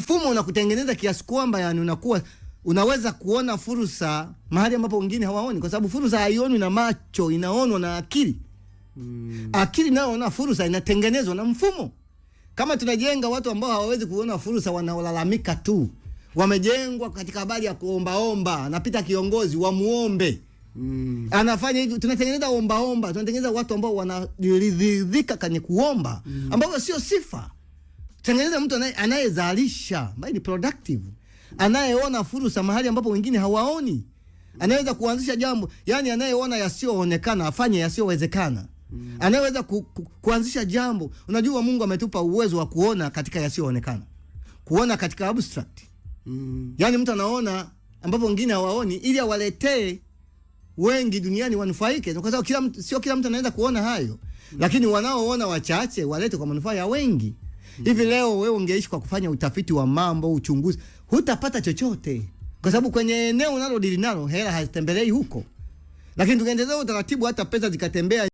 mfumo unakutengeneza kiasi kwamba yani unaweza kuona fursa mahali ambapo wengine hawaoni, kwa sababu fursa haioni na macho, inaonwa na akili. Akili nayo na fursa inatengenezwa na mfumo. Kama tunajenga watu ambao hawawezi kuona fursa, wanaolalamika tu. Wamejengwa katika habari ya kuomba, anapita kiongozi wamuombe. Anafanya hivi, tunatengeneza omba, tunatengeneza watu ambao wanaridhika kwenye kuomba, ambao sio sifa. Tengeneza mtu anayezalisha, ambaye ni productive, anayeona fursa mahali ambapo wengine hawaoni. Anaweza kuanzisha jambo, yani anayeona yasioonekana afanye yasiowezekana. Anaweza kuanzisha jambo. Unajua Mungu ametupa uwezo wa kuona katika yasioonekana. Kuona katika abstract. Yani mtu anaona ambapo wengine hawaoni, ili awaletee wengi duniani wanufaike. Kwa sababu sio kila mtu anaweza kuona hayo. Lakini wanaoona wachache walete kwa manufaa ya wengi. Hivi leo wewe ungeishi kwa kufanya utafiti wa mambo, uchunguzi, hutapata chochote. Kwa sababu kwenye eneo unalodili nalo hela hazitembelei huko. Lakini tukiendelea utaratibu, hata pesa zikatembea